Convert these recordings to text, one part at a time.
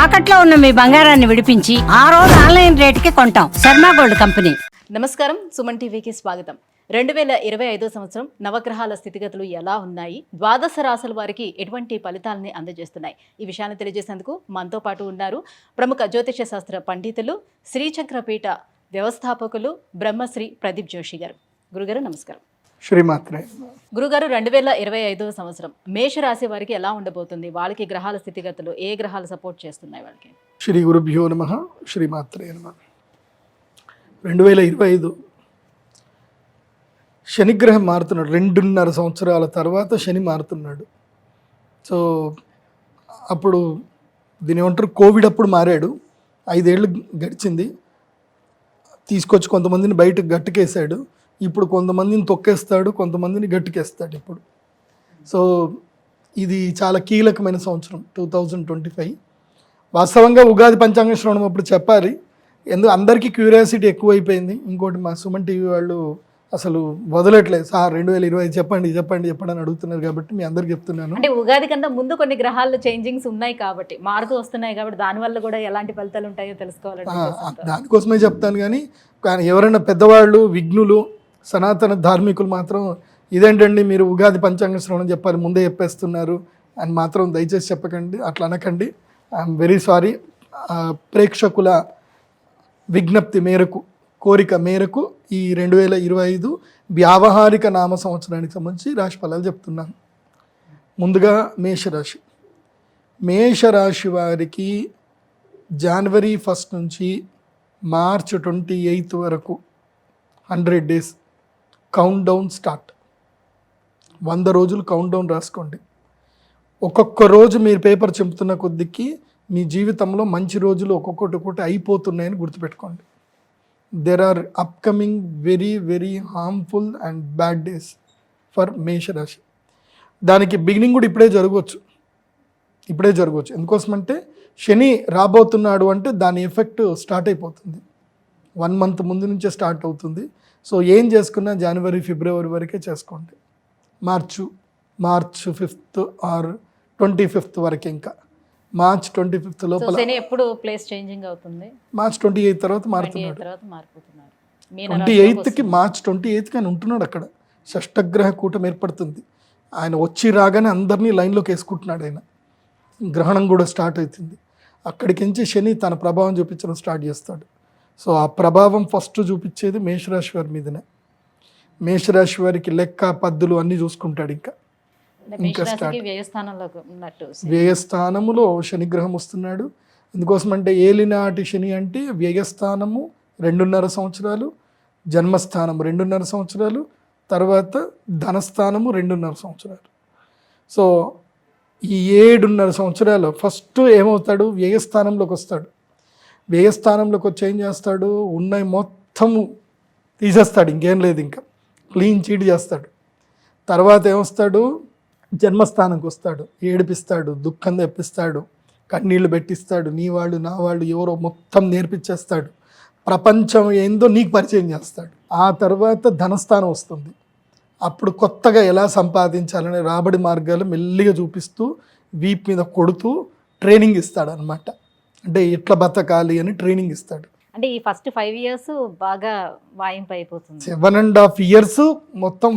తాకట్లో ఉన్న మీ బంగారాన్ని విడిపించి ఆ రోజు ఆన్లైన్ రేటుకి కొంటాం. Sharma gold company. నమస్కారం, సుమన్ టీవీకి స్వాగతం. 2025 సంవత్సరం నవగ్రహాల స్థితిగతులు ఎలా ఉన్నాయి, ద్వాదశ రాశుల వారికి ఎటువంటి ఫలితాలని అందజేస్తున్నాయి, ఈ విషయాన్ని తెలియజేసేందుకు మనతో పాటు ఉన్నారు ప్రముఖ జ్యోతిష శాస్త్ర పండితులు, శ్రీచక్రపీఠ వ్యవస్థాపకులు బ్రహ్మశ్రీ ప్రదీప్ జోషి గారు. గురుగారు నమస్కారం. శ్రీమాత్రే. గురుగారు, 2025 సంవత్సరం మేషరాశి వారికి ఎలా ఉండబోతుంది? వాళ్ళకి గ్రహాల స్థితిగతులు, ఏ గ్రహాలు సపోర్ట్ చేస్తున్నాయి వాళ్ళకి? శ్రీ గురుభ్యో నమః. శ్రీమాత్రే నమః. 2025 శనిగ్రహం మారుతున్నాడు. 2.5 సంవత్సరాల తర్వాత శని మారుతున్నాడు. సో అప్పుడు దీని ఏమంటారు, కోవిడ్ అప్పుడు మారాడు. 5 ఏళ్ళు గడిచింది. తీసుకొచ్చి కొంతమందిని బయటకు గట్టుకేసాడు. ఇప్పుడు కొంతమందిని తొక్కేస్తాడు, కొంతమందిని గట్టుకేస్తాడు ఇప్పుడు. సో ఇది చాలా కీలకమైన సంవత్సరం 2025. వాస్తవంగా ఉగాది పంచాంగ శ్రవణం అప్పుడు చెప్పాలి, అందరికీ క్యూరియాసిటీ ఎక్కువైపోయింది. ఇంకోటి మా సుమన్ టీవీ వాళ్ళు అసలు వదలట్లేదు. సార్ 2025 చెప్పండి చెప్పండి చెప్పండి అని అడుగుతున్నారు కాబట్టి మీ అందరికి చెప్తున్నాను. అంటే ఉగాది కన్నా ముందు కొన్ని గ్రహాల్లో చేంజింగ్స్ ఉన్నాయి కాబట్టి, మారుతూ వస్తున్నాయి కాబట్టి దానివల్ల కూడా ఎలాంటి ఫలితాలు ఉంటాయో తెలుసుకోవాలంటే దానికోసమే చెప్తాను. కానీ ఎవరైనా పెద్దవాళ్ళు, విఘ్నులు, సనాతన ధార్మికులు మాత్రం ఇదేంటండి మీరు ఉగాది పంచాంగ శ్రవణం చెప్పాలి ముందే చెప్పేస్తున్నారు అని మాత్రం దయచేసి చెప్పకండి, అట్లా అనకండి. I'm very sorry. ప్రేక్షకుల విజ్ఞప్తి మేరకు, కోరిక మేరకు ఈ 2025 వ్యావహారిక నామ సంవత్సరానికి సంబంధించి రాశి ఫలాలు చెప్తున్నాను. ముందుగా మేషరాశి. మేషరాశి వారికి జనవరి 1 నుంచి మార్చ్ 28 వరకు 100 days కౌంట్ డౌన్ స్టార్ట్. 100 రోజులు కౌంట్ డౌన్ రాసుకోండి. ఒక్కొక్క రోజు మీరు పేపర్ చెంపుతున్న కొద్దికి మీ జీవితంలో మంచి రోజులు ఒక్కొక్కటి అయిపోతున్నాయని గుర్తుపెట్టుకోండి. There are upcoming very very harmful and bad days for మేషరాశి. దానికి బిగినింగ్ కూడా ఇప్పుడే జరగవచ్చు. ఎందుకోసమంటే శని రాబోతున్నాడు అంటే దాని ఎఫెక్ట్ స్టార్ట్ అయిపోతుంది. 1 month ముందు నుంచే స్టార్ట్ అవుతుంది. సో ఏం చేసుకున్నా జనవరి, ఫిబ్రవరి వరకే చేసుకోండి. మార్చ్ 5th ఆర్ 25th వరకే. ఇంకా మార్చ్ 25th లోపల ఎప్పుడు ప్లేస్ చేంజింగ్ అవుతుంది. మార్చ్ 28 తర్వాత మారుతున్నాడు. 28కి మార్చ్ 28కి ఆయన ఉంటున్నాడు అక్కడ. షష్టగ్రహ కూటం ఏర్పడుతుంది. ఆయన వచ్చి రాగానే అందరినీ లైన్లోకి వేసుకుంటున్నాడు. ఆయన గ్రహణం కూడా స్టార్ట్ అవుతుంది. అక్కడికించి శని తన ప్రభావం చూపించడం స్టార్ట్ చేస్తాడు. సో ఆ ప్రభావం ఫస్ట్ చూపించేది మేషరాశి వారి మీదనే. మేషరాశి వారికి లెక్క, పద్దులు అన్నీ చూసుకుంటాడు. ఇంకా స్టార్ట్. వ్యయస్థానములో శనిగ్రహం వస్తున్నాడు. ఎందుకోసమంటే ఏలినాటి శని అంటే వ్యయస్థానము 2.5 సంవత్సరాలు, జన్మస్థానం 2.5 సంవత్సరాలు, తర్వాత ధనస్థానము 2.5 సంవత్సరాలు. సో ఈ 7.5 సంవత్సరాలు ఫస్ట్ ఏమవుతాడు, వ్యయస్థానంలోకి వస్తాడు. వ్యయస్థానంలోకి వచ్చి ఏం చేస్తాడు, ఉన్నాయి మొత్తము తీసేస్తాడు. ఇంకేం లేదు, ఇంకా క్లీన్ చీట్ చేస్తాడు. తర్వాత ఏమొస్తాడు, జన్మస్థానంకి వస్తాడు. ఏడిపిస్తాడు, దుఃఖం తెప్పిస్తాడు, కన్నీళ్లు పెట్టిస్తాడు. నీ వాళ్ళు నా వాళ్ళు ఎవరో మొత్తం నేర్పించేస్తాడు. ప్రపంచం ఏందో నీకు పరిచయం చేస్తాడు. ఆ తర్వాత ధనస్థానం వస్తుంది. అప్పుడు కొత్తగా ఎలా సంపాదించాలనే రాబడి మార్గాలు మెల్లిగా చూపిస్తూ వీప్ మీద కొడుతూ ట్రైనింగ్ ఇస్తాడు అనమాట. అంటే ఎట్లా బతకాలి అని ట్రైనింగ్ ఇస్తాడు. అంటే ఈ ఫస్ట్ 5 years బాగా వాయింపు అయిపోతుంది. 7.5 years మొత్తం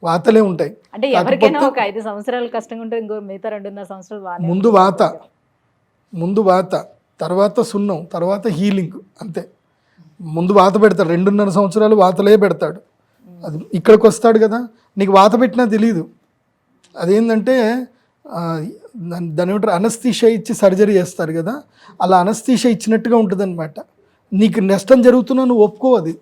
వాతలే ఉంటాయి. అంటే ఎవరికైనా ఒక 5 సంవత్సరాలు కష్టంగా ఉంటుంది, ఇంకో మిగతా 2.5 సంవత్సరాలు ముందు వాత, తర్వాత సున్నం, తర్వాత హీలింగ్. అంతే. ముందు వాత పెడతాడు. 2.5 సంవత్సరాలు వాతలే పెడతాడు. అది ఇక్కడికి వస్తాడు కదా, నీకు వాత పెట్టినా తెలియదు. అదేంటంటే దాని ఏమంటారు, అనస్థీషియా ఇచ్చి సర్జరీ చేస్తారు కదా, అలా అనస్థీషియా ఇచ్చినట్టుగా ఉంటుంది అనమాట. నీకు నష్టం జరుగుతున్నా నువ్వు ఒప్పుకో, అది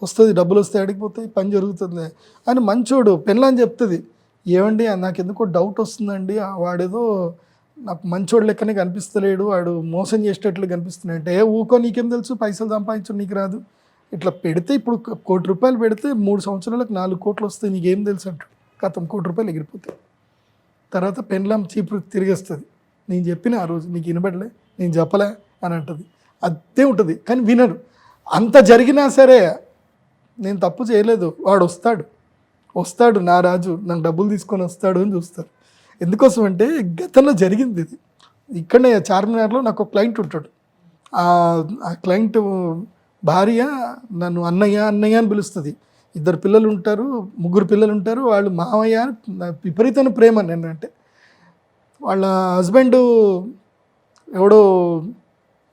వస్తుంది, డబ్బులు వస్తాయి, అడిగిపోతాయి, పని జరుగుతుంది అని మంచోడు పెళ్ళని చెప్తుంది. ఏమండి నాకు ఎందుకో డౌట్ వస్తుందండి, వాడేదో నాకు మంచోడు లెక్కనే కనిపిస్తలేడు, వాడు మోసం చేసేటట్లు కనిపిస్తున్నాడు అంటే, ఊకో నీకేం తెలుసు, పైసలు సంపాదించడం నీకు రాదు. ఇట్లా పెడితే ఇప్పుడు 1 కోటి రూపాయలు పెడితే 3 సంవత్సరాలకు 4 కోట్లు వస్తాయి, నీకేం తెలుసు అంటాడు. గతం 1 కోటి రూపాయలు ఎగిరిపోతాయి. తర్వాత పెన్లాం చీపు తిరిగేస్తుంది. నేను చెప్పిన ఆ రోజు నీకు వినబడలే, నేను చెప్పలే అని అంటుంది. అదే ఉంటుంది. కానీ వినరు. అంత జరిగినా సరే నేను తప్పు చేయలేదు, వాడు వస్తాడు నా రాజు, నాకు డబ్బులు తీసుకొని వస్తాడు అని చూస్తారు. ఎందుకోసం అంటే గతంలో జరిగింది ఇది. ఇక్కడనే చార్మినార్లో నాకు ఒక క్లయింట్ ఉంటాడు. ఆ క్లయింట్ భార్య నన్ను అన్నయ్య అన్నయ్య అని పిలుస్తుంది. 2 పిల్లలు ఉంటారు, 3 పిల్లలు ఉంటారు. వాళ్ళు మామయ్య విపరీతమైన ప్రేమ నేనంటే. వాళ్ళ హస్బెండ్ ఎవడో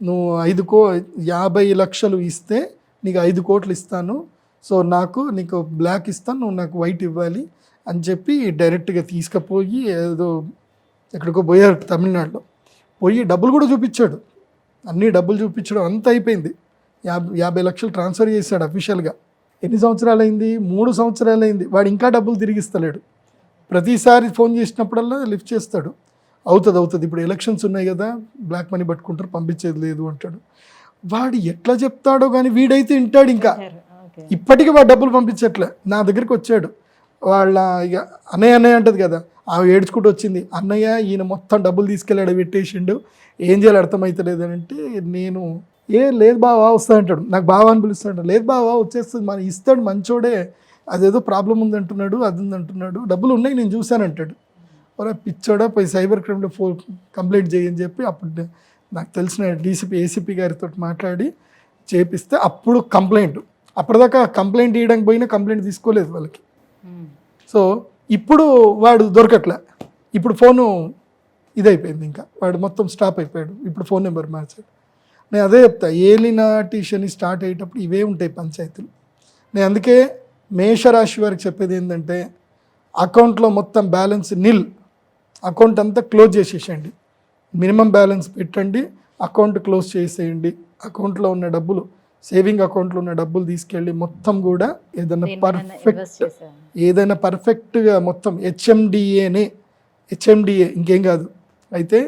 నువ్వు 50 లక్షలు ఇస్తే నీకు 5 కోట్లు ఇస్తాను, సో నీకు బ్లాక్ ఇస్తాను, నువ్వు నాకు వైట్ ఇవ్వాలి అని చెప్పి డైరెక్ట్గా తీసుకుపోయి ఏదో ఎక్కడికో పోయారు తమిళనాడులో. పోయి డబ్బులు కూడా చూపించాడు, అన్ని డబ్బులు చూపించడం అంతా అయిపోయింది. 50 లక్షలు ట్రాన్స్ఫర్ చేశాడు అఫీషియల్గా. ఎన్ని సంవత్సరాలు అయింది? 3 సంవత్సరాలు అయింది. వాడు ఇంకా డబ్బులు తిరిగిస్తలేడు. ప్రతిసారి ఫోన్ చేసినప్పుడల్లా లిఫ్ట్ చేస్తాడు, అవుతుంది ఇప్పుడు ఎలక్షన్స్ ఉన్నాయి కదా, బ్లాక్ మనీ పట్టుకుంటారు, పంపించేది లేదు అంటాడు. వాడు ఎట్లా చెప్తాడో కానీ వీడైతే వింటాడు. ఇంకా ఇప్పటికీ వాడు డబ్బులు పంపించట్లే. నా దగ్గరికి వచ్చాడు, వాళ్ళ ఇక అన్నయ్య అంటది కదా, ఆమె ఏడ్చుకుంటూ వచ్చింది, అన్నయ్య ఈయన మొత్తం డబ్బులు తీసుకెళ్ళాడు, పెట్టేసిండు, ఏం చేయాలి అర్థమవుతలేదు అని అంటే, నేను లేదు బావా వస్తా అంటాడు. నాకు బావా అని పిలుస్తాడు. లేదు బావా వచ్చేస్తుంది, మన ఇస్తాడు మంచోడే, అదేదో ప్రాబ్లం ఉందంటున్నాడు, అది ఉందంటున్నాడు, డబ్బులు ఉన్నాయి నేను చూశానంటాడు. ఒరే పిచ్చోడా, పోయి సైబర్ క్రైమ్లో కంప్లైంట్ చేయని చెప్పి అప్పుడు నాకు తెలిసిన డీసీపీ ఏసీపీ గారితో మాట్లాడి చేపిస్తే అప్పుడు కంప్లైంట్. అప్పటిదాకా కంప్లైంట్ ఇవ్వడానికి పోయినా కంప్లైంట్ తీసుకోలేదు వాళ్ళకి. సో ఇప్పుడు వాడు దొరకట్లే. ఇప్పుడు ఫోను ఇదైపోయింది, ఇంకా వాడు మొత్తం స్టాప్ అయిపోయాడు. ఇప్పుడు ఫోన్ నెంబర్ మార్చాడు. నేను అదే చెప్తా, ఏలినాటి శని స్టార్ట్ అయ్యేటప్పుడు ఇవే ఉంటాయి పంచాయతీలు. నేను అందుకే మేషరాశి వారికి చెప్పేది ఏంటంటే, అకౌంట్లో మొత్తం బ్యాలెన్స్ నిల్, అకౌంట్ అంతా క్లోజ్ చేసేసేయండి, మినిమం బ్యాలెన్స్ పెట్టండి, అకౌంట్ క్లోజ్ చేసేయండి. అకౌంట్లో ఉన్న డబ్బులు, సేవింగ్ అకౌంట్లో ఉన్న డబ్బులు తీసుకెళ్ళి మొత్తం కూడా ఏదైనా పర్ఫెక్ట్గా మొత్తం హెచ్ఎండిఏ ఇంకేం కాదు. అయితే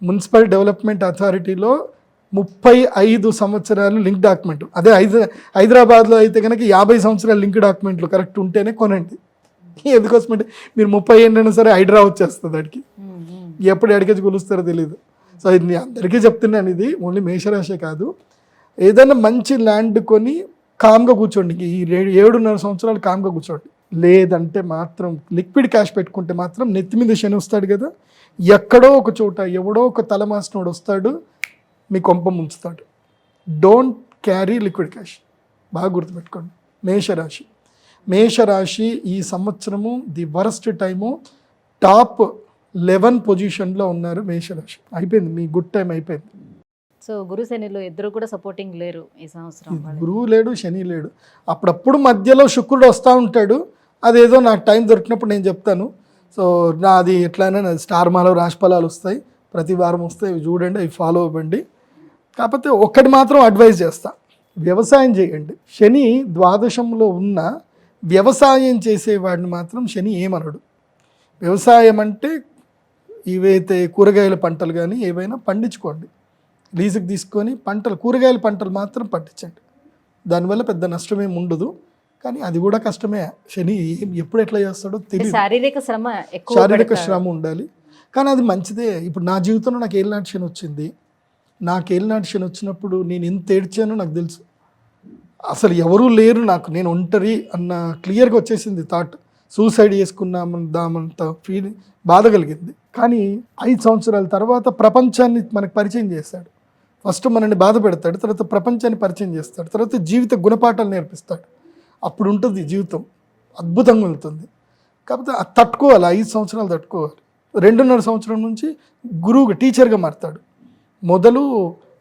మున్సిపల్ డెవలప్మెంట్ అథారిటీలో 35 సంవత్సరాలు లింక్ డాక్యుమెంట్. అదే హైదరాబాద్లో అయితే కనుక 50 సంవత్సరాల లింక్ డాక్యుమెంట్లు కరెక్ట్ ఉంటేనే కొనండి. ఎందుకోసమంటే మీరు 30 ఏళ్ళైనా సరే హైడ్రా వచ్చేస్తుంది అడికి, ఎప్పుడు ఎడికేసి కొలుస్తారో తెలియదు. సో ఇది నేను అందరికీ చెప్తున్నాను, ఇది ఓన్లీ మేషరాశే కాదు. ఏదైనా మంచి ల్యాండ్ కొని కామ్గా కూర్చోండి, ఈ 7.5 సంవత్సరాలు కామ్గా కూర్చోండి. లేదంటే మాత్రం లిక్విడ్ క్యాష్ పెట్టుకుంటే మాత్రం నెత్తి మీద శని వస్తాడు కదా, ఎక్కడో ఒక చోట ఎవడో ఒక తలమాసినోడు వస్తాడు, మీ కొంప ముంచుతాడు. డోంట్ క్యారీ లిక్విడ్ క్యాష్, బాగా గుర్తుపెట్టుకోండి. మేషరాశి ఈ సంవత్సరము ది వరస్ట్ టైము, టాప్ 11 పొజిషన్లో ఉన్నారు మేషరాశి. అయిపోయింది, మీ గుడ్ టైం అయిపోయింది. సో గురు శనిలో ఇద్దరు కూడా సపోర్టింగ్ లేరు ఈ సంవత్సరం. గురువు లేడు, శని లేడు. అప్పుడప్పుడు మధ్యలో శుక్రుడు వస్తూ ఉంటాడు, అదేదో నాకు టైం దొరికినప్పుడు నేను చెప్తాను. సో నాది ఎట్లయినా స్టార్ మాలో రాశి ఫలాలు వస్తాయి, ప్రతి వారం వస్తాయి, అవి చూడండి, అవి ఫాలో అవ్వండి. కాకపోతే ఒక్కటి మాత్రం అడ్వైజ్ చేస్తా, వ్యవసాయం చేయండి. శని ద్వాదశంలో ఉన్న వ్యవసాయం చేసేవాడిని మాత్రం శని ఏమనడు. వ్యవసాయం అంటే ఇవైతే కూరగాయల పంటలు కానీ ఏవైనా పండించుకోండి, లీజుకి తీసుకొని కూరగాయల పంటలు మాత్రం పండించండి. దానివల్ల పెద్ద నష్టమేమి ఉండదు, కానీ అది కూడా కష్టమే. శని ఎప్పుడు ఎట్లా చేస్తాడో తెలియదు. శారీరక శ్రమ ఉండాలి, కానీ అది మంచిదే. ఇప్పుడు నా జీవితంలో నాకు ఏలినాటి శని వచ్చింది. నాకు ఏలినాటి శని వచ్చినప్పుడు నేను ఎంత ఏడ్చానో నాకు తెలుసు. అసలు ఎవరూ లేరు నాకు, నేను ఒంటరి అన్న క్లియర్గా వచ్చేసింది థాట్. సూసైడ్ చేసుకున్నామంత ఫీలింగ్, బాధ కలిగింది. కానీ 5 సంవత్సరాల తర్వాత ప్రపంచాన్ని మనకు పరిచయం చేస్తాడు. ఫస్ట్ మనల్ని బాధ పెడతాడు, తర్వాత ప్రపంచాన్ని పరిచయం చేస్తాడు, తర్వాత జీవిత గుణపాఠాలు నేర్పిస్తాడు. అప్పుడు ఉంటుంది జీవితం, అద్భుతంగా వెళ్తుంది. కాకపోతే అది తట్టుకోవాలి, 5 సంవత్సరాలు తట్టుకోవాలి. 2.5 సంవత్సరం నుంచి గురువుగా టీచర్గా మారుతాడు. మొదలు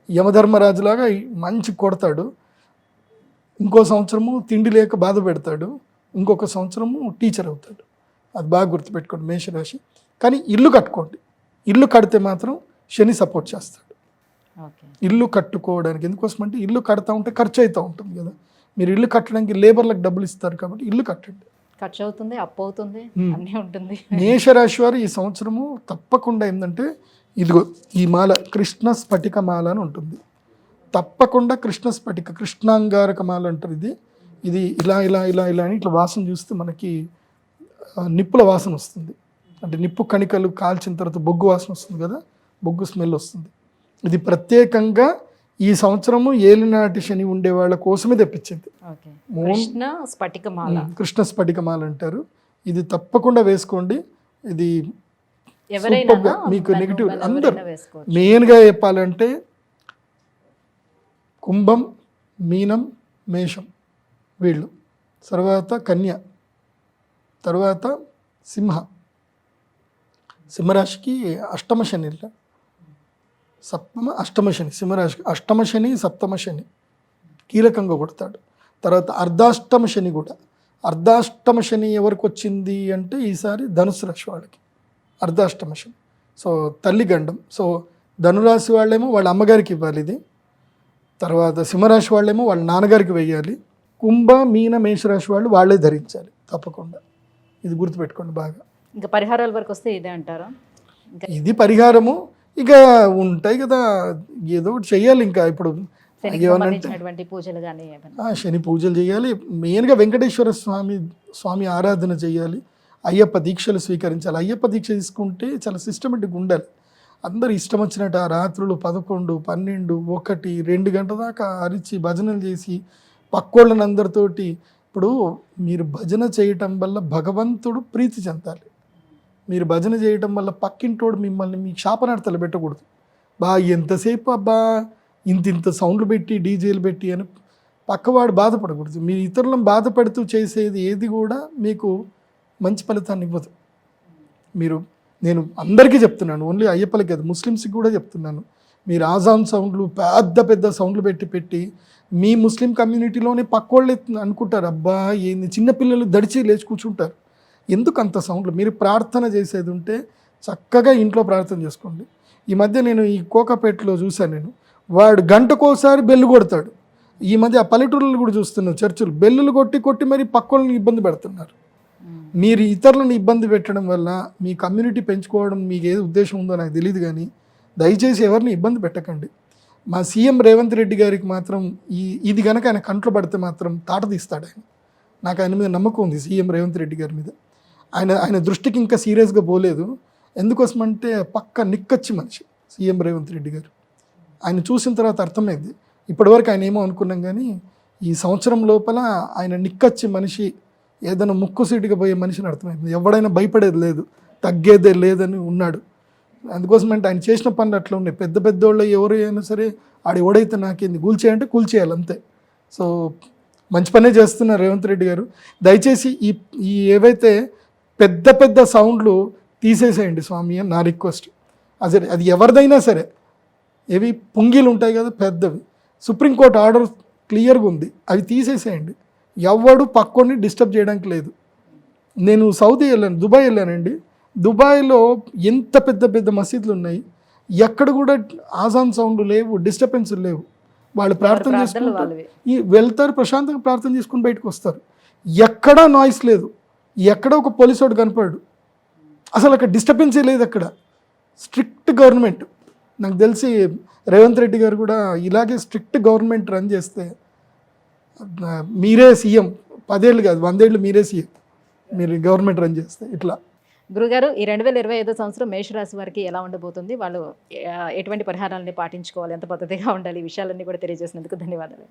యమధర్మరాజులాగా మంచి కొడతాడు, ఇంకో సంవత్సరము తిండి లేక బాధ పెడతాడు, ఇంకొక సంవత్సరము టీచర్ అవుతాడు. అది బాగా గుర్తుపెట్టుకోండి మేషరాశి. కానీ ఇల్లు కట్టుకోండి, ఇల్లు కడితే మాత్రం శని సపోర్ట్ చేస్తాడు. ఇల్లు కట్టుకోవడానికి ఎందుకోసం అంటే ఇల్లు కడతా ఉంటే ఖర్చు అవుతూ ఉంటుంది కదా, మీరు ఇల్లు కట్టడానికి లేబర్లకు డబ్బులు ఇస్తారు కాబట్టి ఇల్లు కట్టండి. ఖర్చు అవుతుంది, అప్పు అవుతుంది, అన్నీ ఉంటుంది. మేషరాశి వారు ఈ సంవత్సరము తప్పకుండా ఏంటంటే, ఇదిగో ఈ మాల కృష్ణ స్ఫటిక మాల అని ఉంటుంది, తప్పకుండా కృష్ణ స్ఫటిక కృష్ణాంగారక మాల అంటారు. ఇది ఇలా ఇలా ఇలా ఇలా అని ఇట్లా వాసన చూస్తే మనకి నిప్పుల వాసన వస్తుంది, అంటే నిప్పు కణికలు కాల్చిన తర్వాత బొగ్గు వాసన వస్తుంది కదా, బొగ్గు స్మెల్ వస్తుంది. ఇది ప్రత్యేకంగా ఈ సంవత్సరము ఏలినాటి శని ఉండే వాళ్ళ కోసమే తెప్పించింది. కృష్ణ స్ఫటికమాల అంటారు. ఇది తప్పకుండా వేసుకోండి. ఇది ఎవరైనా సూపర్గా మీకు నెగిటివ్ అందరు ఎవరైనా వేసుకోవచ్చు. మెయిన్గా చెప్పాలంటే కుంభం, మీనం, మేషం వీళ్ళు, తర్వాత కన్య, తర్వాత సింహరాశికి అష్టమ శని, అష్టమ శని, సింహరాశికి అష్టమ శని, సప్తమ శని కీలకంగా కొడతాడు. తర్వాత అర్ధాష్టమ శని కూడా. అర్ధాష్టమ శని ఎవరికి వచ్చింది అంటే ఈసారి ధనుసు రాశి వాళ్ళకి అర్ధాష్టమ శని. సో తల్లి గండం. సో ధనురాశి వాళ్ళేమో వాళ్ళ అమ్మగారికి ఇవ్వాలి ఇది, తర్వాత సింహరాశి వాళ్ళేమో వాళ్ళ నాన్నగారికి వెయ్యాలి, కుంభ మీన మేషరాశి వాళ్ళు వాళ్ళే ధరించాలి తప్పకుండా. ఇది గుర్తుపెట్టుకోండి బాగా. ఇంకా పరిహారాల వరకు వస్తే ఇదే అంటారా? ఇంకా ఇది పరిహారము ఇక ఉంటాయి కదా, ఏదో ఒకటి చెయ్యాలి. ఇంకా ఇప్పుడు శనికి సంబంధించినటువంటి పూజలు కానీ ఏమైనా శని పూజలు చేయాలి, మెయిన్గా వెంకటేశ్వర స్వామి ఆరాధన చేయాలి, అయ్యప్ప దీక్షలు స్వీకరించాలి. అయ్యప్ప దీక్ష తీసుకుంటే చాలా సిస్టమేటిక్గా ఉండాలి. అందరు ఇష్టం వచ్చినట్టు ఆ రాత్రులు 11, 12, 1, 2 గంటల దాకా అరిచి భజనలు చేసి పక్కోళ్ళని అందరితోటి. ఇప్పుడు మీరు భజన చేయటం వల్ల భగవంతుడు ప్రీతి చెందాలి. మీరు భజన చేయటం వల్ల పక్కింటోడు మిమ్మల్ని మీ శాపనార్థాలు పెట్టకూడదు. ఎంతసేపు అబ్బా ఇంత సౌండ్లు పెట్టి డీజేలు పెట్టి అని పక్కవాడు బాధపడకూడదు. మీరు ఇతరులను బాధపడుతూ చేసేది ఏది కూడా మీకు మంచి ఫలితాన్ని ఇవ్వదు. నేను అందరికీ చెప్తున్నాను, ఓన్లీ అయ్యప్పలకి కాదు, ముస్లిమ్స్కి కూడా చెప్తున్నాను. మీరు ఆజాన్ సౌండ్లు పెద్ద సౌండ్లు పెట్టి మీ ముస్లిం కమ్యూనిటీలోనే పక్కోళ్ళు అనుకుంటారు, అబ్బా ఏంది చిన్నపిల్లలు దడిచి లేచి కూర్చుంటారు, ఎందుకు అంత సౌండ్లు. మీరు ప్రార్థన చేసేది ఉంటే చక్కగా ఇంట్లో ప్రార్థన చేసుకోండి. ఈ మధ్య నేను ఈ కోకాపేటలో చూశాను, నేను వాడు గంటకోసారి బెల్లు కొడతాడు. ఈ మధ్య ఆ పల్లెటూరులు కూడా చూస్తున్నాను, చర్చిలు బెల్లులు కొట్టి మరి పక్కోళ్ళని ఇబ్బంది పెడుతున్నారు. మీరు ఇతరులను ఇబ్బంది పెట్టడం వల్ల మీ కమ్యూనిటీ పెంచుకోవడం మీకు ఏది ఉద్దేశం ఉందో నాకు తెలియదు, కానీ దయచేసి ఎవరిని ఇబ్బంది పెట్టకండి. మా సీఎం రేవంత్ రెడ్డి గారికి మాత్రం ఇది కనుక ఆయన కంట్లో పడితే మాత్రం తాట తీస్తాడు ఆయన. నాకు ఆయన మీద నమ్మకం ఉంది, సీఎం రేవంత్ రెడ్డి గారి మీద. ఆయన దృష్టికి ఇంకా సీరియస్గా పోలేదు. ఎందుకోసమంటే పక్క నిక్కచ్చి మనిషి సీఎం రేవంత్ రెడ్డి గారు. ఆయన చూసిన తర్వాత అర్థమైంది. ఇప్పటివరకు ఆయన ఏమో అనుకున్నాం, కానీ ఈ సంవత్సరం లోపల ఆయన నిక్కచ్చి మనిషి, ఏదైనా ముక్కుసీటుగా పోయే మనిషిని అర్థమైంది. ఎవడైనా భయపడేది లేదు, తగ్గేదే లేదని ఉన్నాడు. అందుకోసమంటే ఆయన చేసిన పనులు అట్లా ఉన్నాయి. పెద్దోళ్ళు ఎవరు అయినా సరే ఎవడైతే నాకేంది కూల్చేయంటే కూల్చేయాలి అంతే. సో మంచి పనే చేస్తున్నారు రేవంత్ రెడ్డి గారు. దయచేసి ఈ ఏవైతే పెద్ద సౌండ్లు తీసేసేయండి స్వామి అని నా రిక్వెస్ట్. అది ఎవరిదైనా సరే, ఏవి పుంగీలు ఉంటాయి కదా పెద్దవి, సుప్రీంకోర్టు ఆర్డర్ క్లియర్గా ఉంది, అవి తీసేసేయండి. ఎవడు పక్కోని డిస్టర్బ్ చేయడానికి లేదు. నేను సౌదీ వెళ్ళాను, దుబాయ్ వెళ్ళానండి. దుబాయ్లో ఎంత పెద్ద మసీదులు ఉన్నాయి, ఎక్కడ కూడా ఆజాన్ సౌండ్ లేవు, డిస్టర్బెన్స్ లేవు. వాళ్ళు ప్రార్థన చేసుకుంటారు, వెళ్తారు, ప్రశాంతంగా ప్రార్థన చేసుకుని బయటకు వస్తారు. ఎక్కడా నాయిస్ లేదు, ఎక్కడ ఒక పోలీసు వాడు కనపడు, అసలు అక్కడ డిస్టర్బెన్సే లేదు. అక్కడ స్ట్రిక్ట్ గవర్నమెంట్. నాకు తెలిసి రేవంత్ రెడ్డి గారు కూడా ఇలాగే స్ట్రిక్ట్ గవర్నమెంట్ రన్ చేస్తే మీరే సీఎం, 10 ఏళ్ళు కాదు 100 ఏళ్ళు మీరే సీఎం, మీరు గవర్నమెంట్ రన్ చేస్తే. ఇట్లా గురుగారు, ఈ 2025 సంవత్సరం మేషరాశి వారికి ఎలా ఉండబోతుంది, వాళ్ళు ఎటువంటి పరిహారాలని పాటించుకోవాలి, ఎంత పద్ధతిగా ఉండాలి, ఈ విషయాలన్నీ కూడా తెలియజేసినందుకు ధన్యవాదాలు.